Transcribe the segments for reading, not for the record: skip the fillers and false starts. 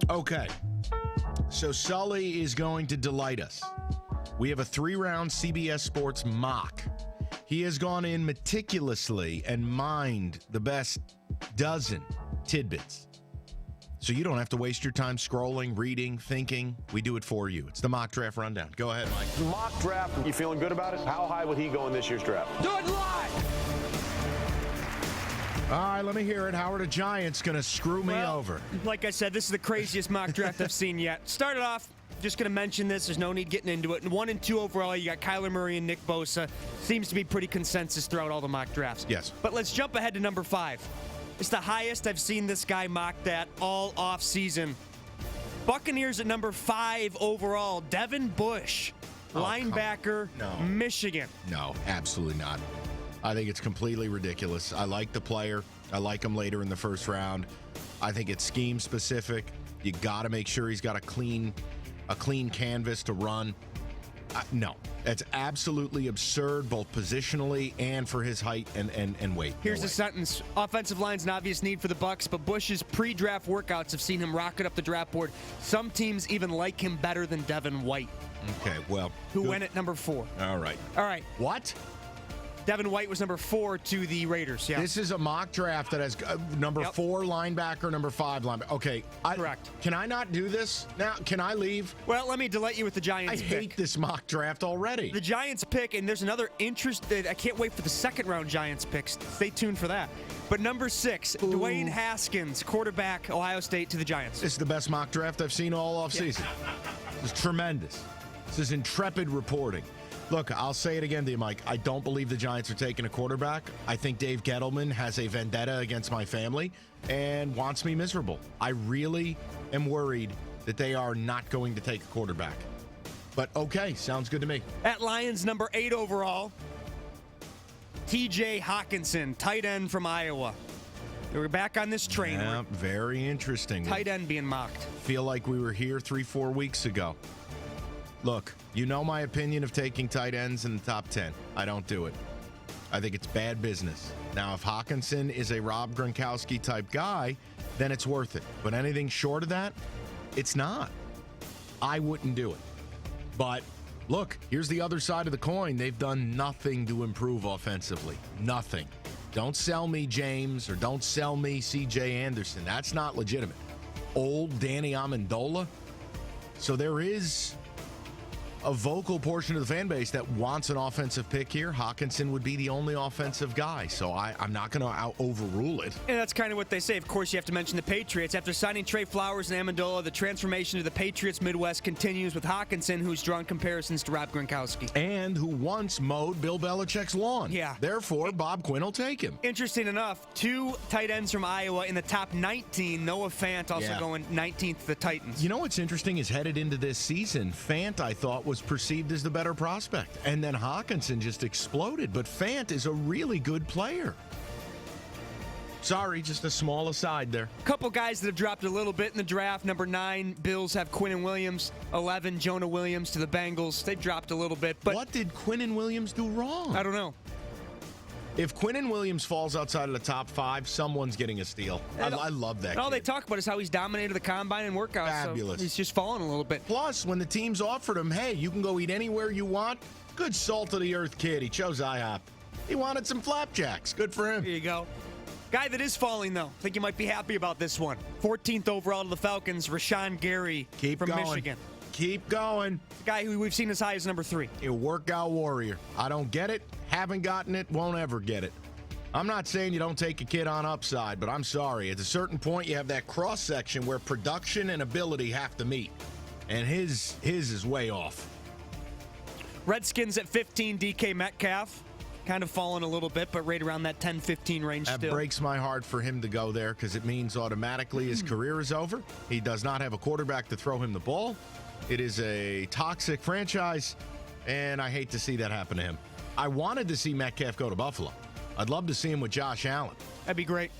Okay. So Sully is going to delight us. We have a 3-round CBS Sports mock. He has gone in meticulously and mined the best dozen tidbits. So you don't have to waste your time scrolling, reading, thinking. We do it for you. It's the mock draft rundown. Go ahead, Mike. Mock draft, you feeling good about it? How high would he go in this year's draft? Do it live! All right, let me hear it. How are the Giants going to screw me over? Like I said, this is the craziest mock draft I've seen yet. Started off, just going to mention this. There's no need getting into it. 1 and 2 overall, you got Kyler Murray and Nick Bosa. Seems to be pretty consensus throughout all the mock drafts. Yes. But let's jump ahead to number 5. It's the highest I've seen this guy mocked at all offseason. Buccaneers at number 5 overall. Devin Bush, linebacker, Michigan. No, absolutely not. I think it's completely ridiculous. I like the player. I like him later in the first round. I think it's scheme specific. You got to make sure he's got a clean canvas to run. No, that's absolutely absurd, both positionally and for his height and weight. Here's the sentence. Offensive line's an obvious need for the Bucs, but Bush's pre-draft workouts have seen him rocket up the draft board. Some teams even like him better than Devin White. Okay, well. Who went at number 4. All right. What? Devin White was number 4 to the Raiders. Yeah. This is a mock draft that has number 4 linebacker, number 5 linebacker. Okay. Correct. Can I not do this now? Can I leave? Well, let me delight you with the Giants pick. I hate this mock draft already. The Giants pick, and there's another interest. I can't wait for the second-round Giants picks. Stay tuned for that. But number 6, Dwayne Haskins, quarterback, Ohio State to the Giants. This is the best mock draft I've seen all offseason. This is tremendous. This is intrepid reporting. Look, I'll say it again to you, Mike. I don't believe the Giants are taking a quarterback. I think Dave Gettleman has a vendetta against my family and wants me miserable. I really am worried that they are not going to take a quarterback. But okay, sounds good to me. At Lions, number 8 overall, T.J. Hawkinson, tight end from Iowa. We're back on this train. Yeah, very interesting. Tight end being mocked. Feel like we were here 3-4 weeks ago. Look, you know my opinion of taking tight ends in the top 10. I don't do it. I think it's bad business. Now, if Hawkinson is a Rob Gronkowski type guy, then it's worth it. But anything short of that, it's not. I wouldn't do it. But look, here's the other side of the coin. They've done nothing to improve offensively. Nothing. Don't sell me James or don't sell me C.J. Anderson. That's not legitimate. Old Danny Amendola. So there is a vocal portion of the fan base that wants an offensive pick here. Hawkinson would be the only offensive guy, so I'm not going to overrule it. And that's kind of what they say. Of course, you have to mention the Patriots. After signing Trey Flowers and Amendola, the transformation of the Patriots Midwest continues with Hawkinson, who's drawn comparisons to Rob Gronkowski. And who once mowed Bill Belichick's lawn. Yeah. Therefore, Bob Quinn will take him. Interesting enough, 2 tight ends from Iowa in the top 19. Noah Fant also going 19th to the Titans. You know what's interesting is headed into this season, Fant, I thought, was perceived as the better prospect. And then Hawkinson just exploded. But Fant is a really good player. Sorry, just a small aside there. A couple guys that have dropped a little bit in the draft. Number 9, Bills have Quinnen Williams. 11, Jonah Williams to the Bengals. They've dropped a little bit. But what did Quinnen Williams do wrong? I don't know. If Quinnen Williams falls outside of the top 5, someone's getting a steal. I love that. All they talk about is how he's dominated the combine and workouts. Fabulous. So he's just fallen a little bit. Plus, when the teams offered him, hey, you can go eat anywhere you want, good salt-of-the-earth kid. He chose IHOP. He wanted some flapjacks. Good for him. There you go. Guy that is falling, though. I think you might be happy about this one. 14th overall to the Falcons, Rashawn Gary from Michigan. Keep going. The guy who we've seen as high as number 3. A workout warrior. I don't get it. Haven't gotten it. Won't ever get it. I'm not saying you don't take a kid on upside, but I'm sorry. At a certain point, you have that cross-section where production and ability have to meet. And his is way off. Redskins at 15, DK Metcalf. Kind of fallen a little bit, but right around that 10-15 range still. That breaks my heart for him to go there because it means automatically his career is over. He does not have a quarterback to throw him the ball. It is a toxic franchise, and I hate to see that happen to him. I wanted to see Metcalf go to Buffalo. I'd love to see him with Josh Allen. That'd be great.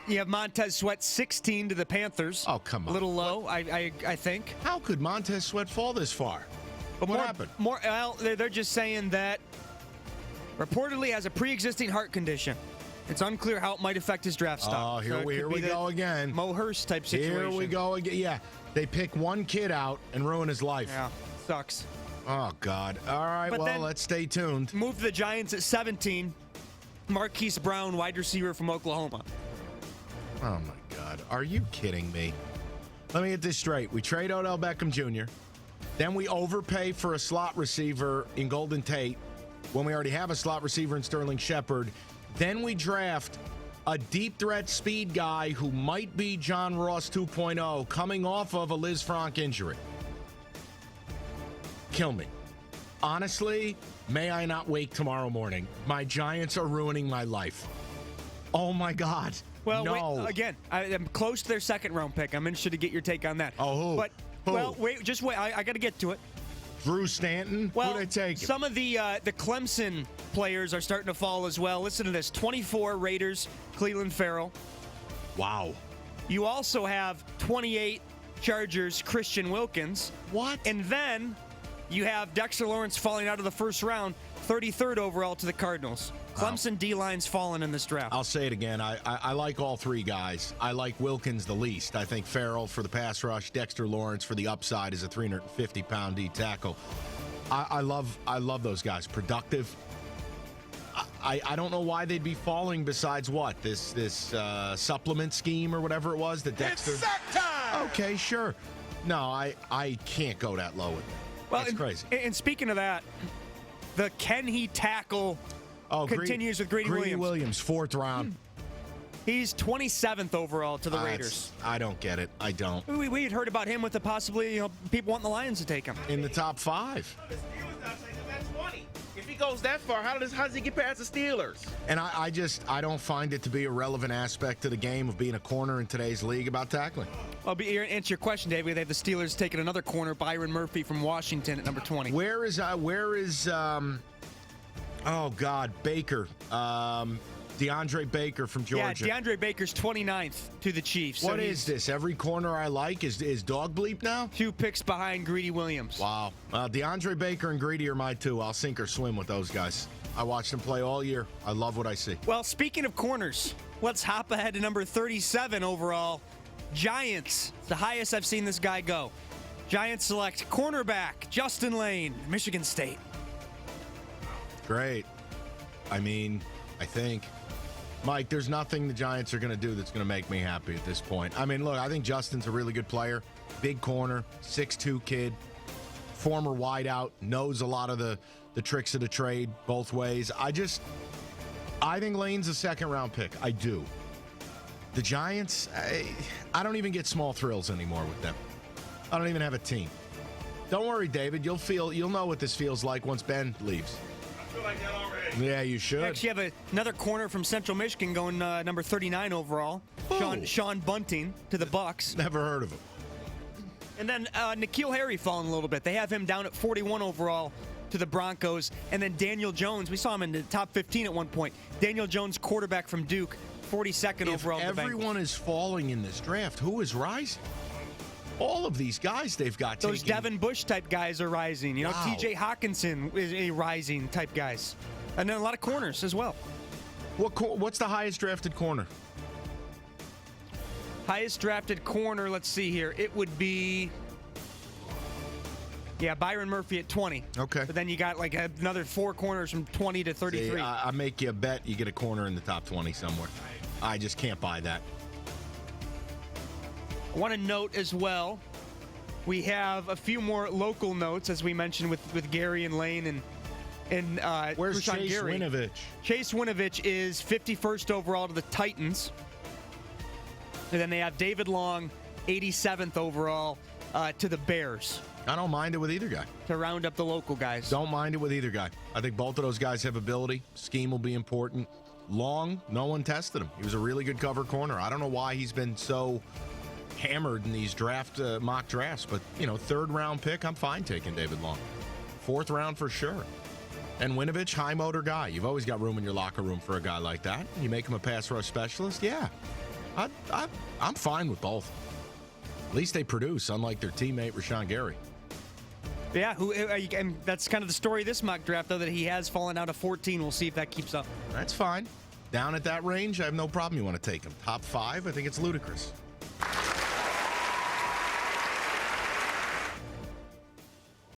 You have Montez Sweat 16 to the Panthers. Oh, come on. A little low, I think. How could Montez Sweat fall this far? But what happened? Well, they're just saying that reportedly has a pre-existing heart condition. It's unclear how it might affect his draft stock. Oh, here we go again. Mo Hurst type situation. Here we go again. Yeah, they pick one kid out and ruin his life. Yeah, sucks. Oh, God. All right, But well, then let's stay tuned. Move to the Giants at 17. Marquise Brown, wide receiver from Oklahoma. Oh, my God. Are you kidding me? Let me get this straight. We trade Odell Beckham Jr., then we overpay for a slot receiver in Golden Tate when we already have a slot receiver in Sterling Shepard. Then we draft a deep threat speed guy who might be John Ross 2.0 coming off of a Liz Frank injury. Kill me. Honestly, may I not wake tomorrow morning. My Giants are ruining my life. Oh, my God. Well, no. wait, again, I'm close to their second-round pick. I'm interested to get your take on that. Oh, who? But, Who? well, wait, just wait. I got to get to it. Drew Stanton? Well, Who'd I take? some of the Clemson players are starting to fall as well. Listen to this. 24 Raiders, Cleveland Farrell. Wow. You also have 28 Chargers, Christian Wilkins. What? And then you have Dexter Lawrence falling out of the first round, 33rd overall to the Cardinals. Clemson D-line's fallen in this draft. I'll say it again. I like all three guys. I like Wilkins the least. I think Farrell for the pass rush, Dexter Lawrence for the upside as a 350-pound D tackle. I love those guys. Productive. I don't know why they'd be falling besides what? This supplement scheme or whatever it was that Dexter. It's sack time! Okay, sure. No, I can't go that low with them. Well, That's crazy. And speaking of that, the can he tackle continues with Greedy Williams. Fourth round. He's 27th overall to the Raiders. I don't get it. I don't. We had heard about him with the possibly, people wanting the Lions to take him. In the top 5. The Steelers not taking him at 20. If he goes that far, how does he get past the Steelers? And I don't find it to be a relevant aspect to the game of being a corner in today's league about tackling. I'll be here to answer your question, David. They have the Steelers taking another corner, Byron Murphy from Washington at number 20. Where is oh God, Baker. DeAndre Baker from Georgia. Yeah, DeAndre Baker's 29th to the Chiefs. What is this? Every corner I like is dog bleep now? 2 picks behind Greedy Williams. Wow. DeAndre Baker and Greedy are my 2. I'll sink or swim with those guys. I watched them play all year. I love what I see. Well, speaking of corners, let's hop ahead to number 37 overall. Giants, the highest I've seen this guy go. Giants select cornerback Justin Lane, Michigan State. Great. I think. Mike, there's nothing the Giants are going to do that's going to make me happy at this point. Look, I think Justin's a really good player. Big corner, 6'2" kid, former wideout, knows a lot of the tricks of the trade both ways. I think Lane's a second-round pick. I do. The Giants, I don't even get small thrills anymore with them. I don't even have a team. Don't worry, David. You'll know what this feels like once Ben leaves. I feel like that already. Yeah, you should. Actually, have another corner from Central Michigan going number 39 overall. Sean Bunting to the Bucks. Never heard of him. And then N'Keal Harry falling a little bit. They have him down at 41 overall to the Broncos. And then Daniel Jones. We saw him in the top 15 at one point. Daniel Jones, quarterback from Duke, 42nd overall. If everyone is falling in this draft, who is rising? All of these guys they've got those taking. Devin Bush type guys are rising. Wow. TJ Hawkinson is a rising type guys. And then a lot of corners as well. What's the highest drafted corner? Highest drafted corner, let's see here. It would be, Byron Murphy at 20. Okay. But then you got like another 4 corners from 20 to 33. See, I make you a bet you get a corner in the top 20 somewhere. I just can't buy that. I want to note as well, we have a few more local notes, as we mentioned with Gary and Lane and where's Rashawn Chase Gary. Winovich? Chase Winovich is 51st overall to the Titans. And then they have David Long, 87th overall to the Bears. I don't mind it with either guy. To round up the local guys. Don't mind it with either guy. I think both of those guys have ability. Scheme will be important. Long, no one tested him. He was a really good cover corner. I don't know why he's been so hammered in these mock drafts, but 3rd round pick, I'm fine taking David Long. 4th round for sure. And Winovich, high motor guy. You've always got room in your locker room for a guy like that. You make him a pass rush specialist, yeah. I'm fine with both. At least they produce, unlike their teammate Rashawn Gary. Yeah, and that's kind of the story of this mock draft, though, that he has fallen out of 14. We'll see if that keeps up. That's fine. Down at that range, I have no problem. You want to take him. Top 5, I think it's ludicrous.